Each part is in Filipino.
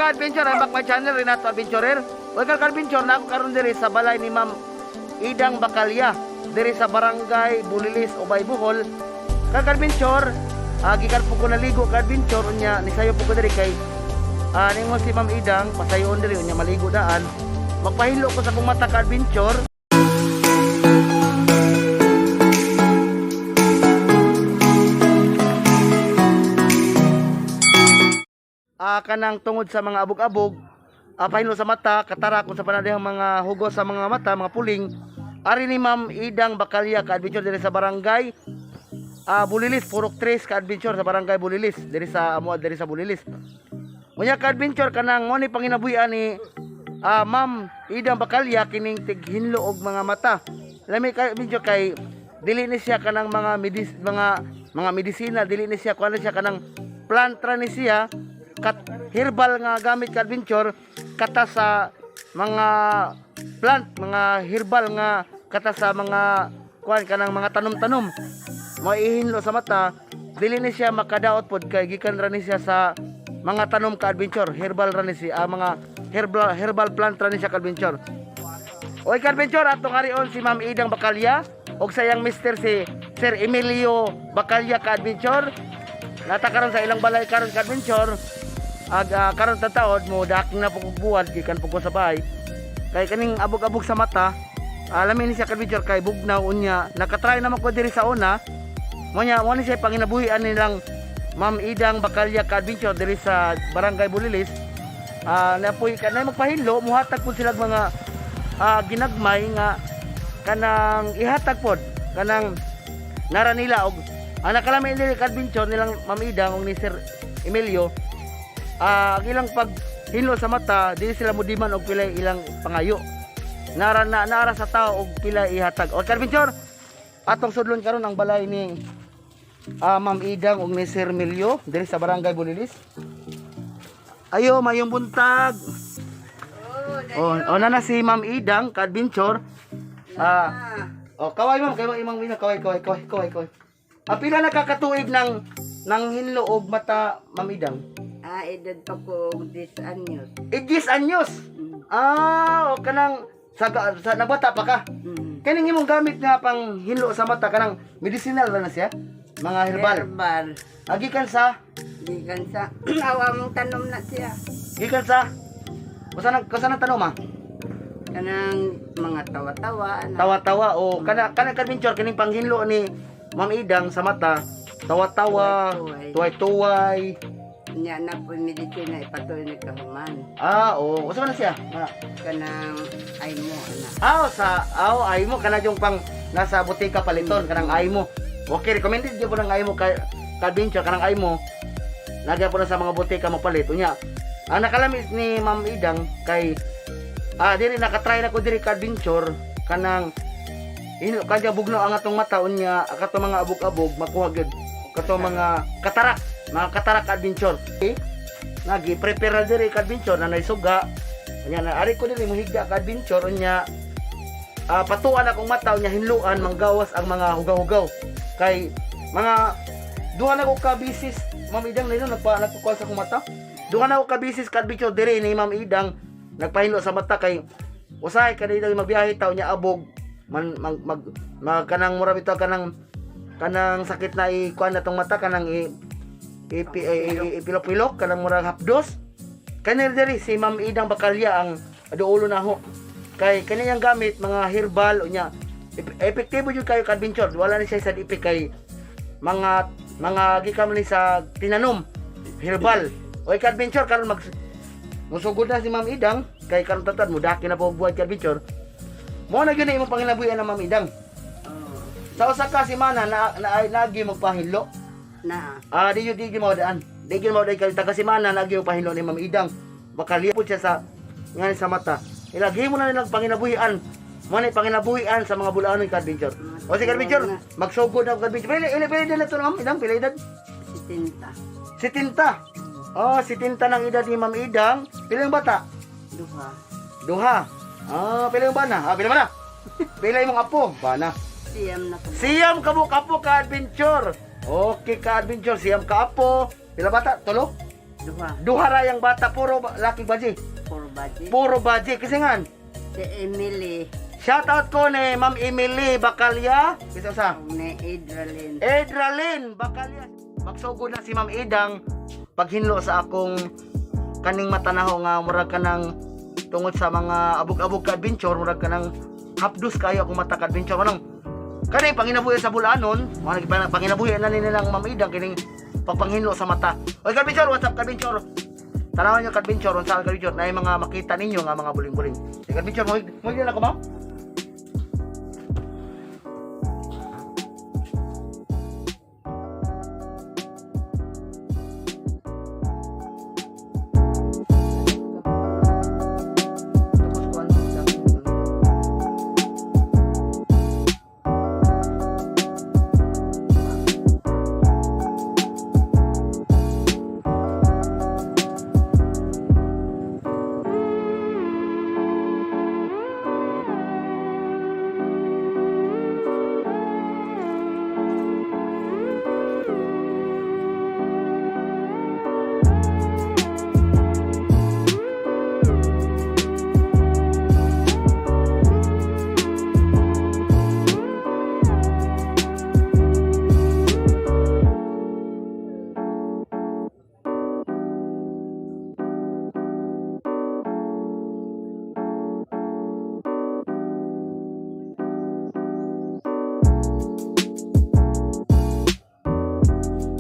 ka-adventure, I'm back my channel, Renato Adventurer. Welcome ka-adventure na ako karon diri sa balay ni Ma'am Idang Bacalya, diri sa barangay Bulilis, Ubay, Bohol. Ka-adventure, gikan po ko naligo ka-adventure, unya nisayo po ko diri kay ningon si Ma'am Idang, pasayon diri unya maligo daan. Magpahilo ko sa akong mata ka-adventure. Kanang tungod sa mga abog-abog, pahilo sa mata, katara kung sa panadihang mga hugos sa mga mata, mga puling. Ari ni Ma'am Idang Bacalya ka-adventure diri sa barangay Bulilis, Purok 3 ka-adventure sa barangay Bulilis, diri sa Amuad, diri sa Bulilis. Unya ka-adventure kanang ngoni panginabuhian ni Ma'am Idang Bacalya kining tighinlo og mga mata. Lami ka-adventure kay dili ni siya kanang mga medisina, dili ni siya kuan siya kanang plant ra ni siya herbal nga gamit ka-adventure kata sa mga plant, mga herbal nga kata sa mga kuan kanang mga tanom-tanom maihinlo sa mata, dili ni siya makadaot pod kay gikan ra ni siya sa mga tanom ka-adventure, herbal ra ni siya, mga herbal plant ra ni siya ka-adventure. Oy ka-adventure, atong arion si Ma'am Idang Bacalya og sayang mister si Sir Emilio Bacalya ka-adventure. Natakaron sa ilang balay karon ka-adventure. Karon tataod mo daking na pagbubuhat gikan pugko sa bahay kay kaning abog-abog sa mata. Alamin ni siya ka-adventure kay bugnaw unya nakatry naman ko diri sa una mo ni siya panginabuhian nilang Ma'am Idang Bacalya ka-adventure diri sa barangay Bulilis. Napoy kanay magpahilo muhatag pud sila mga ginagmay nga kanang ihatag pod kanang nara nila og nakalami diri ka-adventure nilang Ma'am Idang og ni Sir Emilio. Ilang pag hinlo sa mata, dili sila mudiman og pilay ilang pangayo. Nara sa tao og pilay ihatag. O ka-adventure, atong sudlon karon ang balay ni Ma'am Idang og ni Sir Emilio diri sa barangay Bulilis. Ayo, mayong buntag. Na si Ma'am Idang ka-adventure. Kaway ma'am, kay imong mina kaway. Pila nakakatuig ng hinlo og mata Ma'am Idang? Edad pa ko 10 anyos. 10 anyos? O kanang sa nabata pa ka? Kaning imong gamit nga pang hinlo sa mata kanang medicinal na siya? Mga herbal? Herbal. Gikan sa? Gikan sa awang tanom na siya. Gikan sa? Kusa nang tanom Kanang mga tawa-tawa. Tawa-tawa o kanang ka-adventure kining panghinlo ni Ma'am Idang sa mata. Tawa-tawa, tuway-tuway. Nya na po medisina ipatuloy ni kahuman. Usa man na siya? Kanang ay mo Ay mo kana yung pang nasa butika paliton kanang ay mo. Okay, recommended gyud po ng ay mo ka-adventure kanang ay mo. Nagya po na sa mga butika mapalit unya. Nakalamis ni Ma'am Idang kay diri nakatry na ko diri ka-adventure kanang kanya bugno ang atong mata unya kato mga abog-abog makuha gyud kato mga katarak adventure. Nagi-prepare diri ka-adventure na naisuga. Nya na ari ko diri mohigda ka-adventure unya patuan akong mata unya hinluan manggawas ang mga hugaw-hugaw. Kay mga duha na ko ka bisis Ma'am Idang nino nagpakuha sa akong mata. Duha na ko ka bisis ka-adventure diri ni Ma'am Idang nagpahinlo sa mata kay usahay kanina magbiyahe taw nya abog kanang mura bitaw kanang sakit na ikuan na tong mata kanang ipilok-pilok kanang murang hapdos. Kanil diri si Ma'am Idang Bacalya ang aduulo na ho. Kay kaniyang gamit mga herbal unya epektibo jud kayo ka-adventure. Wala ni siya sad effect kay mga gikam ni sa tinanom herbal. Oy ka-adventure karon musugod na si Ma'am Idang kay karon tatad mo daki na po buhat ka-adventure. Mo na gyud imong panginabuhian ng Ma'am Idang. Sa usa ka semana nagi magpahinlo. Di mo daan. Di mo daan kay taga semana nagi magpahinlo ni Ma'am Idang. Bacalya pud siya sa ngani sa mata. Ilaghi mo na nilang panginabuhian. Mo na panginabuhian sa mga bulanon ka-adventure. O si ka-adventure, magsugod na ka-adventure. Pila edad na to Ma'am Idang? Pila edad? 70. 70. 70 ng edad ni Ma'am Idang. Pila yung bata? Duha. Pila yung bana? Pila man na? Pila yung apo? Bana. Siyam ka mo kapo ka-adventure. Okay ka-adventure. Siyam ka apo. Pila bata? Tulo? Duha. Duha ra yang bata, puro laki baji. Puro budget. Puro baji. Kasi nga, Si Emily. shout out ko ni Ma'am Emily Bacalya. Bisa sa? Ni Idralin. Edralin Bacalya. Magsugod na si Ma'am Idang paghinlo sa akong kaning matanaho nga murag ka ng tungod sa mga abog-abog ka adventure, murag ka ng hapdos kayo akong mata ka adventure. Manang kani panginabuhi sa bulanon, mga panginabuhi na nilang Ma'am Idang kining pagpanghinlo sa mata. Oy kadventure, what's up kadventure? Tanawan nyo kadventure, unsa ang kadventure na yung mga makita ninyo nga mga buling-buling. Kadventure, mo na ako ma'am?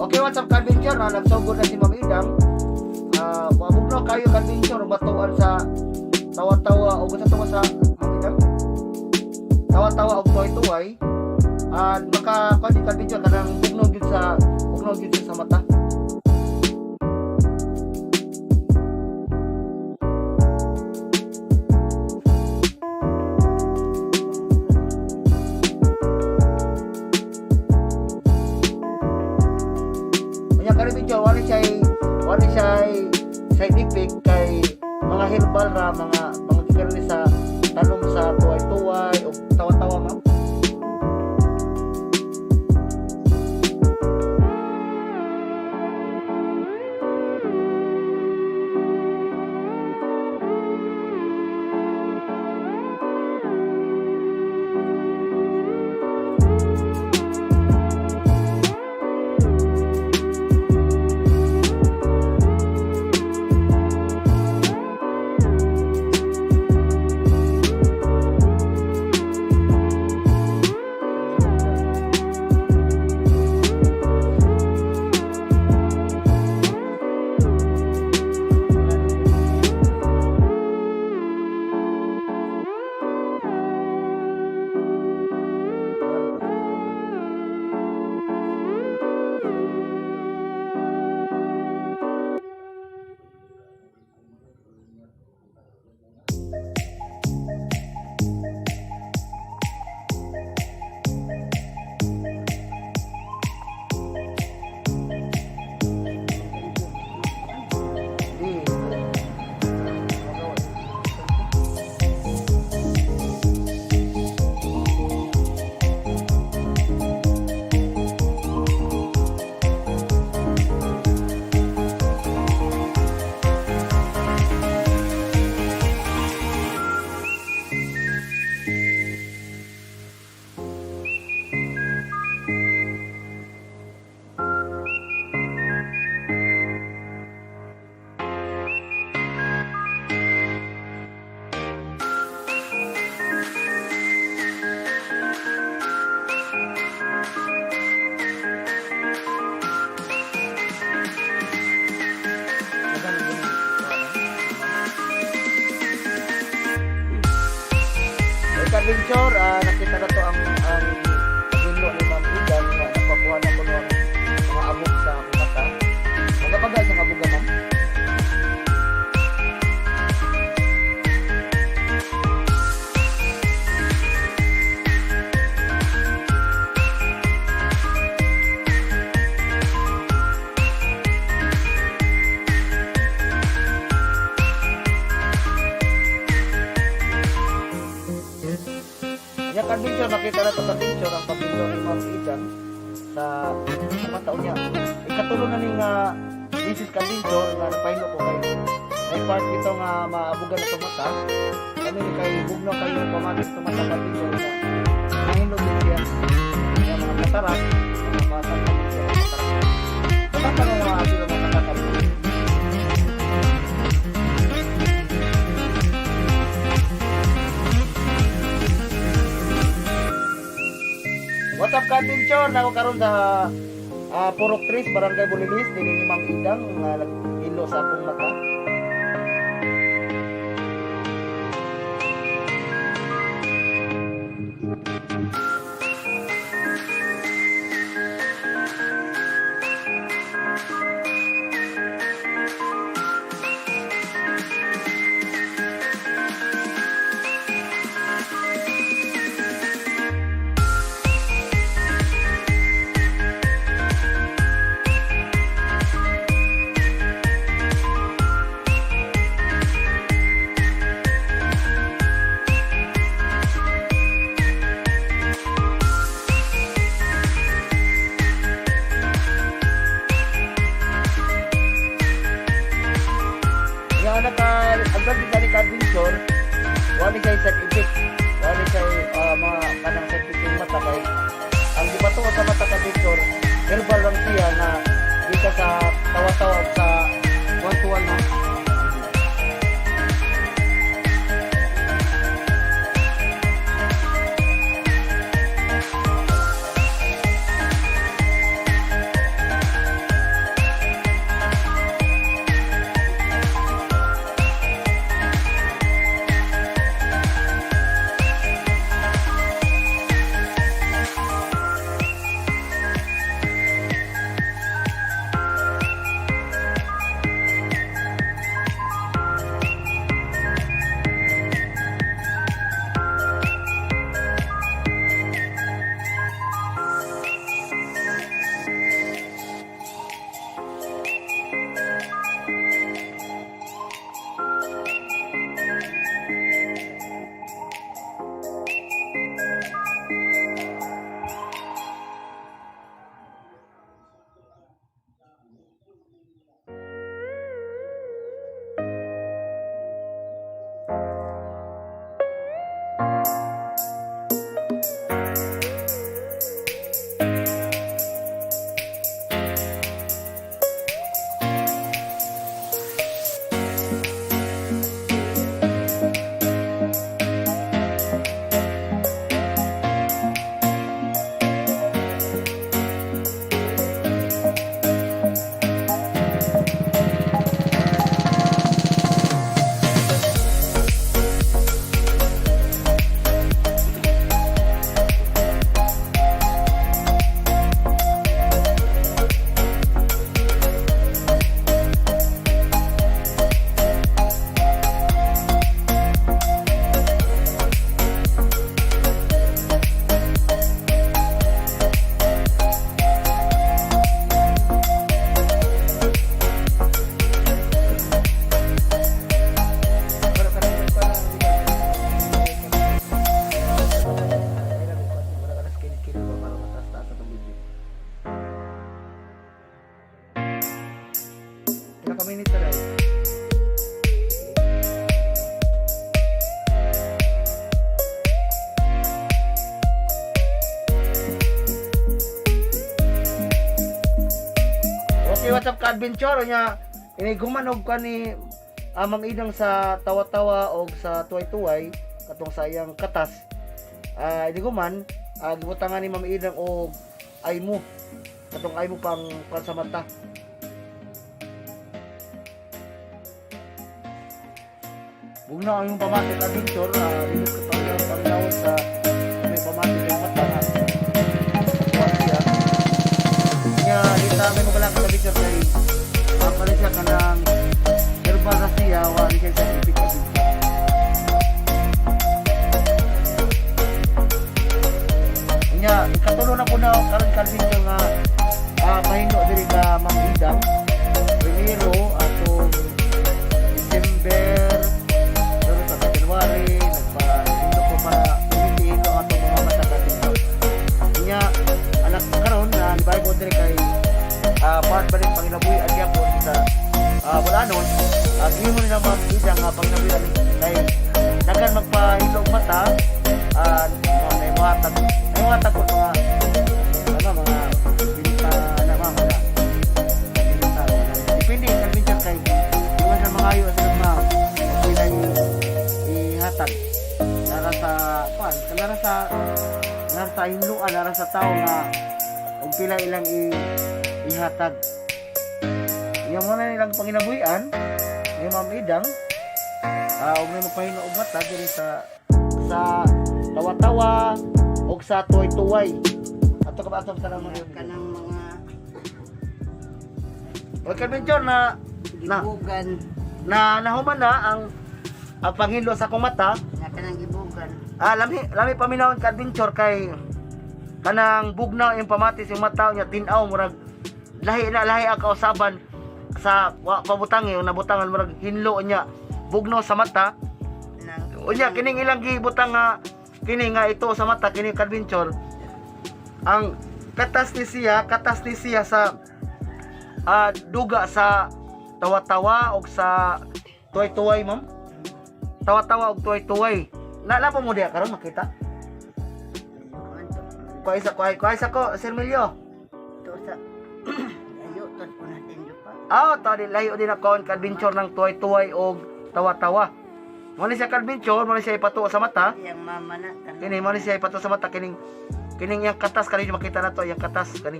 Okay, what's up kadventure? Nagsugod na si Ma'am Idang. Mabog na kayo kadventure, batuan sa tawa-tawa o sa tawa sa Ma'am Idang. Tawa-tawa o tuway-tuway. At maka kadventure kanang bugnog yun sa mata. Kadventure, wala siya side effect kay mga herbal ra, mga kikarili sa tanom sa tuway-tuway o tawa-tawa ma'am. Kadventure, nakita na to ang ginlo ni Ma'am Idan na napakuha na ko ng mga abog sa akong mata. Magabagal sa abog ma'am. Yung kadventure, nakita na ito kadventure ang pagpinto ni Ma'am Idan sa mataon niya. Ikatulo na ni nga Mrs. Caldintor nga napahino ko kay may part ito nga maabugan na itong mata. Kami ni kay bugno kayo pamatis itong mata Caldintor na mahino din siya sa mga katarak, mga batang Caldintor ang katarak. Patatan mo mga sila mga katarak. What's up, Caldintor? Nako karon sa Purok Tris, Barangay Bulilis, dili ni Mang Idang nga naghilo sa akong mata. Ang ganda ni Caldintor, wali siya sa effect, wali siya mga kanang scientific mata kay ang gibato sa mata Caldintor, herbal lang siya na di ka sa tawa-tawa sa one-to-one na. Kami ni Taray. Okay, what's up, ka-adventure nya? Inigumanog ka ni Ma'am Idang sa tawa-tawa o sa tuway-tuway katong sayang katas. Iniguman, gibutangan ni Ma'am Idang og aymo. Katong aymo pang pansamanta. Huwag na ang yung pamatik adventure, rinod ka panglawon sa may pamatik yung mata na huwag siya. Kaya dito may magalak na adventure kay pala siya ka ng herbal na siya, wali siya sa scientific adventure. Kaya ikatulo na po na karon adventure nga mahino diri ka Ma'am Idang. Primero atong December January, nagpa-indo ko para tumitiin ang atong mga matagatin. Kanya, anak karon na libahay ko diri kay part ba rin pangilabuhi at yapon sa pangnabihan kay dagan magpahilog mata may muhatag ko mga mga binta na mga binta depende kalbintan kay kung sa mga ayo sa mga pinay ihatag para sa hinluan para sa tao nga og pila ilang ihatag. Yung muna nilang panginabuhian ni Ma'am Idang og may magpahino og mata diri sa tawa-tawa og sa tuway-tuway. Ato ka ba ato sa naman yun? Kanang mga O kadbenchor na gibugan. nahuman na ang panghilo sa akong mata. Na kanang gibugan. Lami paminawon kadbenchor kay kanang bugnaw yung pamatis yung mata niya tinaw murag lahi ang kausaban sa pabutangi o nabutangan murag hinlo niya bugnaw sa mata. Unya kining ilang gibutang nga kini nga ito sa mata kini kadbenchor ang katas ni siya sa duga sa tawa-tawa og sa tuway-tuway ma'am. Tawa-tawa og tuway-tuway. Na mo diya karon makita. Kuha isa ko, Sir Milyo. To sa ayo to po natin do pa. Tadi layo din ako kadbenchor ng tuway-tuway og tawa-tawa. Muna siya kadbenchor, muna siya ipato sa mata. Yang mama na Kini muna siya ipato sa mata kining yang katas kani makita na to, yang katas kani.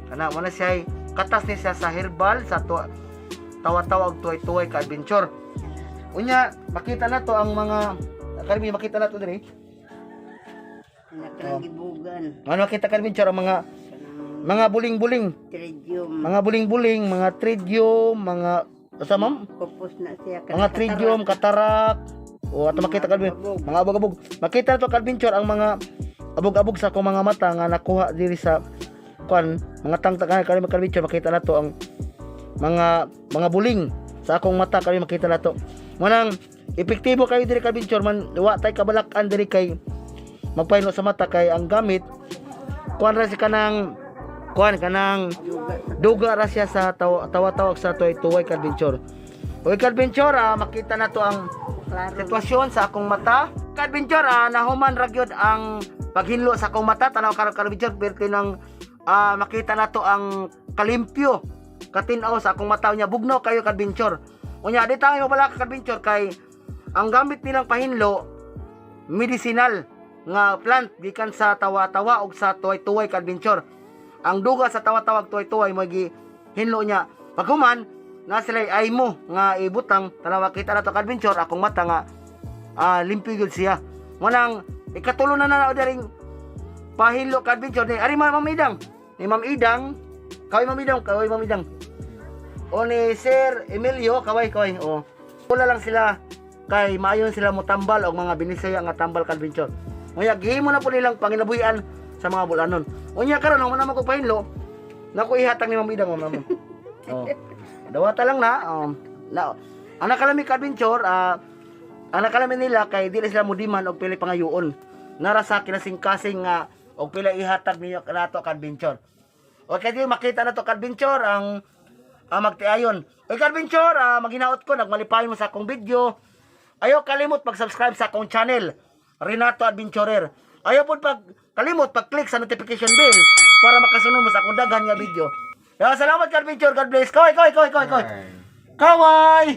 Kana muna siya katas ni siya sa herbal sa tawa-tawa og tuway-tuway kadbenchor. Unya makita na to ang mga karbi makita na to diri. na kanang gibugan. Ano makita kadbenchor ang mga buling-buling. Tridium. Mga buling-buling, mga tridium, mga asa ma'am? Pupus na siya Mga tridium, katarak. O ato makita kalbin, mga abog-abog. Makita na to kadbenchor ang mga abog-abog sa akong mga mata nga nakuha diri sa mga tangtagan kali kadbenchor makita na to ang mga buling sa akong mata kali makita na to. Manang epektibo kayo diri kadbenchor man wa tay kabalakan diri kay magpahino sa mata kay ang gamit ra si kanang duga ra siya sa tawa-tawag sa tuway kadbenchor. O kadbenchor makita na to ang sitwasyon sa akong mata. Kadbenchor nahuman ra gyud ang paghinlo sa akong mata tanaw karon kadbenchor perti nang makita na to ang kalimpyo katinaw sa akong mata niya bugnaw kayo kadbenchor. Unya di tayo mabala kadbenchor kay ang gamit nilang pahinlo medicinal nga plant gikan sa tawa-tawa ug sa tuway-tuway kadbenchor. Ang duga sa tawa-tawa ug tuway-tuway mo hinlo niya. Paghuman na sila ay mo nga ibutang tanawa kita na to kadbenchor akong mata nga limpyo gyud siya. Manang ikatulo na daring pahinlo kadbenchor ni ari Ma'am Idang. Ni Ma'am Idang, kaway Ma'am Idang. O ni Sir Emilio, kaway. O. Wala lang sila kay maayon sila mo tambal og mga binisaya nga tambal kadbenchor. Unya gihimo na po nilang panginabuhian sa mga bulanon. Unya karon mo na magpahinlo, nako ihatag ni Ma'am Idang ma'am. Oh. Dawata lang na. Anak kalami kadbenchor, anak kalami nila kay dili sila mudiman og pili pangayoon. Nara sa kinasing-kasing nga og pila ihatag niyo kanato kadbenchor. O kay di makita na to kadbenchor ang magtiayon. O kadbenchor, maghinaot ko nagmalipayon mo sa akong video. Ayaw kalimot pag-subscribe sa akong channel, Renato Adventurer. Ayaw po kalimot pag-click sa notification bell para makasunod mo sa akong daghan nga video. Salamat kadbenchor, God bless. Kaway. Kaway.